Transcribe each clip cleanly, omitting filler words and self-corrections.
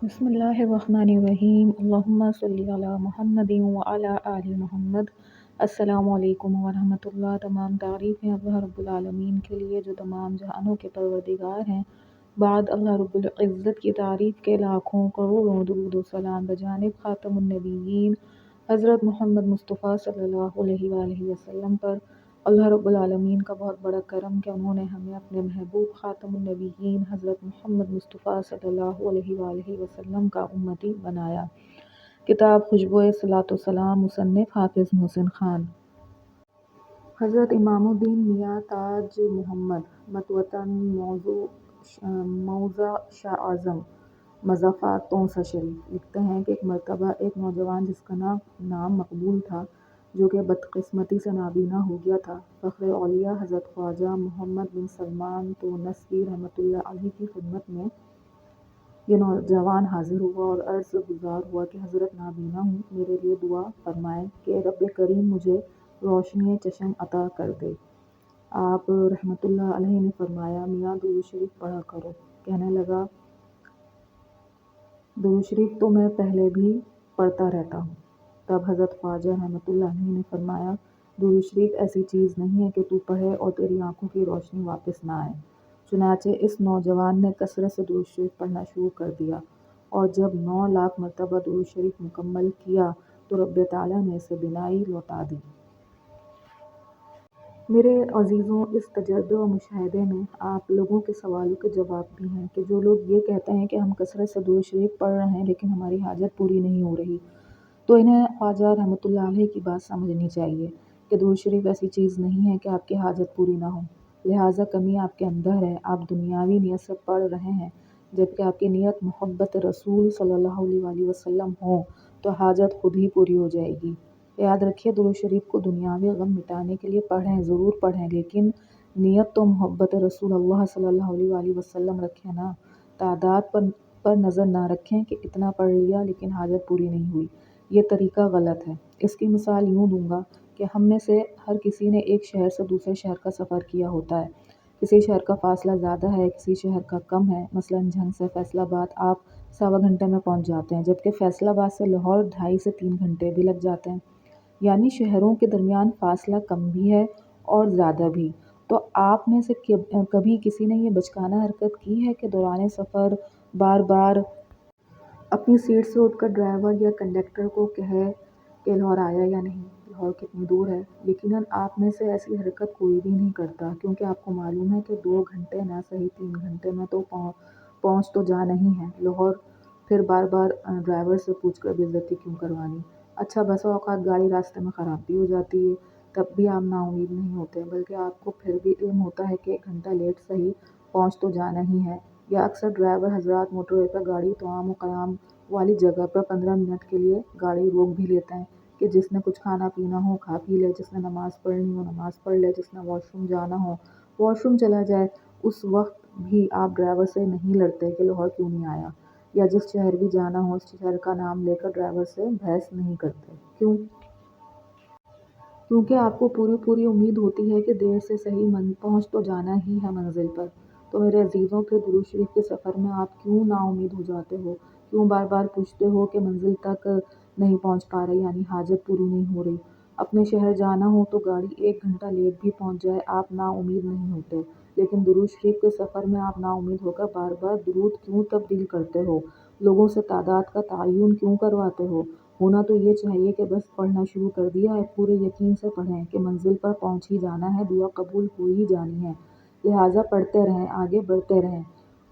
बिस्मिल्लाहिर्रहमानिर्रहीम अल्लाहुम्मा सल्ली अला मुहम्मदिन व अला आलि मुहम्मद। अस्सलामु अलैकुम व रहमतुल्लाह। तमाम तारीफ़ें अल्लाह रब्बुल आलमीन के लिए जो तमाम जहानों के परवरदिगार हैं। बाद अल्लाह रब्बुल इज़्ज़त की तारीफ़ के लाखों करोड़ों दुरूद व सलाम बजानिब ख़ातमुन नबिय्यीन हज़रत मोहम्मद मुस्तफ़ा सल्लल्लाहु अलैहि वसल्लम पर अल्लाह रब्बुल आलमीन का बहुत बड़ा करम कि उन्होंने हमें अपने महबूब ख़ातमुन नबिय्यीन हज़रत मोहम्मद मुस्तफ़ा सल्लल्लाहु अलैहि वसल्लम का उम्मती बनाया। किताब खुशबोए सलात व सलाम, मुसन्निफ़ हाफ़िज़ मोहसिन ख़ान। हज़रत इमामुद्दीन मियाँ ताज मोहम्मद मतवतन मौज़ा शाह आज़म मज़फ़ा तोंसा शरीफ लिखते हैं कि एक मरतबा एक नौजवान जिसका नाम मकबूल था, जो कि बदकिस्मती से नाबीना हो गया था, फ़ख्र औलिया हज़रत ख्वाजा मोहम्मद बिन सलमान तोनसवी रहमतुल्लाह अलैह की खिदमत में ये नौजवान हाजिर हुआ और अर्ज़ गुज़ार हुआ कि हज़रत नाबीना हूँ, मेरे लिए दुआ फरमाएं कि रब करीम मुझे रोशनी चश्म अता कर दे। आप रहमतुल्लाह अलैह ने फरमाया, मियाँ दुरूद शरीफ पढ़ा करो। कहने लगा, दुरूद शरीफ तो मैं पहले भी पढ़ता रहता हूँ। तब हज़रत ख्वाजा रहमतुल्लाह अलैह ने फरमाया, दुरूद शरीफ ऐसी चीज़ नहीं है कि तू पढ़े और तेरी आंखों की रोशनी वापस ना आए। चुनाचे इस नौजवान ने कसरत से दुरूद शरीफ पढ़ना शुरू कर दिया और जब 9 लाख मरतबा दुरूद शरीफ मुकम्मल किया तो रब्बे ताला ने इसे बिनाई लौटा दी। मेरे अज़ीज़ों, इस तजर्बे व मुशाहिदे में आप लोगों के सवालों के जवाब भी हैं कि जो लोग ये कहते हैं कि हम कसरत से दुरूद शरीफ पढ़ रहे हैं लेकिन हमारी हाजत पूरी नहीं हो रही, तो इन्हें ख्वाजा रहमतुल्लाह अलैह की बात समझनी चाहिए कि दुरूद शरीफ ऐसी चीज़ नहीं है कि आपकी हाजत पूरी ना हो। लिहाजा कमी आपके अंदर है, आप दुनियावी नीयत से पढ़ रहे हैं, जबकि आपकी नीयत मोहब्बत रसूल सल्लल्लाहु अलैहि वसल्लम हो तो हाजत खुद ही पूरी हो जाएगी। याद रखिए, दुरूद शरीफ को दुनियावी गम मिटाने के लिए पढ़ें, ज़रूर पढ़ें, लेकिन नीयत तो मोहब्बत रसूल अल्लाह सल्लल्लाहु अलैहि वसल्लम रखें ना। तादाद पर नज़र ना रखें कि इतना पढ़ लिया लेकिन हाजत पूरी नहीं हुई। ये तरीका गलत है। इसकी मिसाल यूँ दूँगा कि हम में से हर किसी ने एक शहर से दूसरे शहर का सफ़र किया होता है। किसी शहर का फ़ासला ज़्यादा है, किसी शहर का कम है। मसलन झंग से फैसलाबाद आप 1.25 घंटे में पहुँच जाते हैं, जबकि फैसलाबाद से लाहौर 2.5 से 3 घंटे भी लग जाते हैं। यानी शहरों के दरमियान फ़ासला कम भी है और ज़्यादा भी। तो आप में से कभी किसी ने ये बचकाना हरकत की है कि दौरान सफ़र बार बार अपनी सीट से उठकर ड्राइवर या कंडक्टर को कहे कि लाहौर आया या नहीं, लाहौर कितनी दूर है? यकीनन आप में से ऐसी हरकत कोई भी नहीं करता, क्योंकि आपको मालूम है कि 2 घंटे ना सही 3 घंटे में तो पहुँच तो जाना ही है लाहौर। फिर बार बार ड्राइवर से पूछकर बेइज्जती क्यों करवानी? अच्छा, बसा औकात गाड़ी रास्ते में ख़राब भी हो जाती है, तब भी आप नाउम्मीद नहीं होते, बल्कि आपको फिर भी इल्म होता है कि 1 घंटा लेट सही पहुँच तो जाना ही है। या अक्सर ड्राइवर हज़रात मोटरवे पर गाड़ी तमाम क़याम वाली जगह पर 15 मिनट के लिए गाड़ी रोक भी लेते हैं कि जिसने कुछ खाना पीना हो खा पी ले, जिसने नमाज़ पढ़नी हो नमाज़ पढ़ ले, जिसने वॉशरूम जाना हो वॉशरूम चला जाए। उस वक्त भी आप ड्राइवर से नहीं लड़ते कि लाहौर क्यों नहीं आया, या जिस शहर भी जाना हो उस शहर का नाम लेकर ड्राइवर से बहस नहीं करते। क्यों? क्योंकि आपको पूरी उम्मीद होती है कि देर से सही पहुँच तो जाना ही है मंजिल पर। तो मेरे अजीज़ों, के दुरूद शरीफ के सफ़र में आप क्यों नाउम्मीद हो जाते हो? क्यों बार बार पूछते हो कि मंजिल तक नहीं पहुँच पा रही, यानी हाजत पूरी नहीं हो रही? अपने शहर जाना हो तो गाड़ी 1 घंटा लेट भी पहुँच जाए, आप नाउम्मीद नहीं होते, लेकिन दुरूद शरीफ के सफ़र में आप नाउम्मीद होकर बार बार दुरूद क्यों तब्दील करते हो? लोगों से तादाद का तयन क्यों करवाते हो? होना तो ये चाहिए कि बस पढ़ना शुरू कर दिया है, पूरे यकीन से पढ़ें कि मंजिल पर पहुँच ही जाना है, दुआ कबूल हो ही जानी है। लिहाजा पढ़ते रहें, आगे बढ़ते रहें।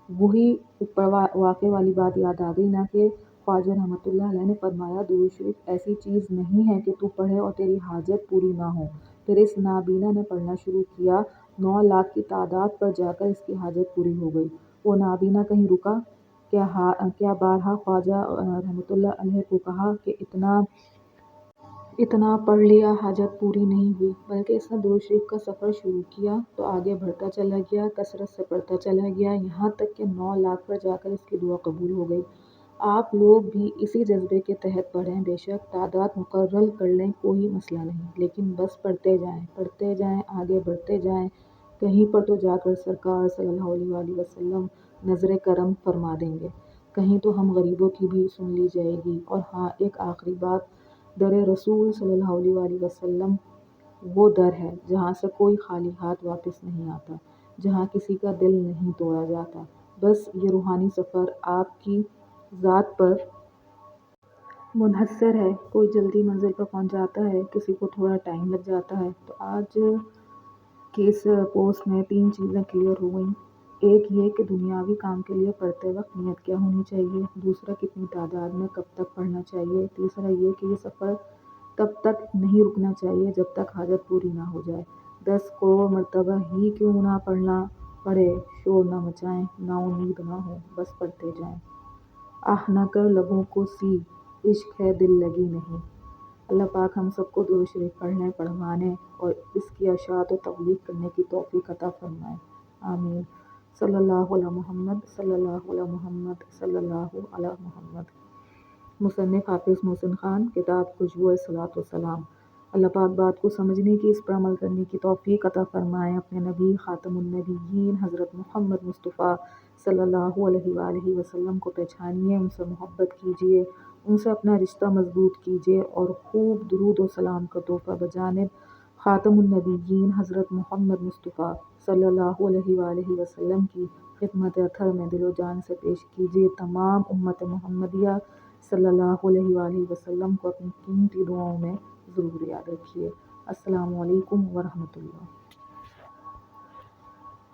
वही ऊपर वाक़े वाली बात याद आ गई ना कि ख्वाजा रहमतुल्लाह अलैह ने फरमाया, दुरूद शरीफ ऐसी चीज़ नहीं है कि तू पढ़े और तेरी हाजत पूरी ना हो। फिर इस नाबीना ने पढ़ना शुरू किया, 9 लाख की तादाद पर जाकर इसकी हाजत पूरी हो गई। वो नाबीना कहीं रुका? क्या बारहा ख्वाजा रहमतुल्लाह अलैह को कहा कि इतना पढ़ लिया, हाजत पूरी नहीं हुई, बल्कि इसने दुरूद शरीफ का सफ़र शुरू किया तो आगे बढ़ता चला गया, कसरत से पढ़ता चला गया, यहाँ तक कि 9 लाख पर जाकर इसकी दुआ कबूल हो गई। आप लोग भी इसी जज्बे के तहत पढ़ें। बेशक तादाद मुकर्रर कर लें, कोई मसला नहीं, लेकिन बस पढ़ते जाएं, आगे बढ़ते जाएं। कहीं पर तो जाकर सरकार सल्लल्लाहु अलैहि वसल्लम नज़र करम फरमा देंगे। کہیں تو ہم غریبوں کی بھی سن لی جائے گی۔ اور ہاں، ایک آخری بات، در رسول صلی اللہ علیہ وسلم وہ در ہے جہاں سے کوئی خالی ہاتھ واپس نہیں آتا، جہاں کسی کا دل نہیں توڑا جاتا۔ بس یہ روحانی سفر آپ کی ذات پر منحصر ہے، کوئی جلدی منزل پر پہنچ جاتا ہے، کسی کو تھوڑا ٹائم لگ جاتا ہے۔ تو آج کے اس پوسٹ میں 3 چیزیں کلیئر ہو گئیں۔ ایک یہ کہ دنیاوی کام کے لیے پڑھتے وقت نیت کیا ہونی چاہیے، دوسرا کتنی تعداد میں کب تک پڑھنا چاہیے، تیسرا یہ کہ یہ سفر تب تک نہیں رکنا چاہیے جب تک حاجت پوری نہ ہو جائے۔ 10 کروڑ مرتبہ ہی کیوں نہ پڑھنا پڑے، شور نہ مچائیں، نا امید نہ ہو، بس پڑھتے جائیں۔ آہ نہ کر لبوں کو سی، عشق ہے دل لگی نہیں۔ اللہ پاک ہم سب کو درود شریف پڑھنے، پڑھوانے اور اس کی اشاعت و تبلیغ کرنے کی توفیق عطا فرمائے، آمین۔ صلی اللہ علی محمد، صلی اللہ علی محمد، صلی اللہ علی محمد۔ مصنف حافظ محسن خان، کتاب خوشبوئے صلاۃ و سلام۔ اللہ پاک بات کو سمجھنے کی، اس پر عمل کرنے کی توفیق عطا فرمائے۔ اپنے نبی خاتم النبیین حضرت محمد مصطفیٰ صلی اللہ علیہ وآلہ وسلم کو پہچانیے، ان سے محبت کیجیے، ان سے اپنا رشتہ مضبوط کیجیے اور خوب درود و سلام کا تحفہ بجانب خاتم النبیین حضرت محمد مصطفیٰ صلی اللہ علیہ وآلہ وسلم کی خدمت اطہر میں دل و جان سے پیش کیجیے۔ تمام امت محمدیہ صلی اللہ علیہ وآلہ وسلم کو اپنی قیمتی دعاؤں میں ضرور یاد رکھیے۔ السلام علیکم ورحمۃ اللہ۔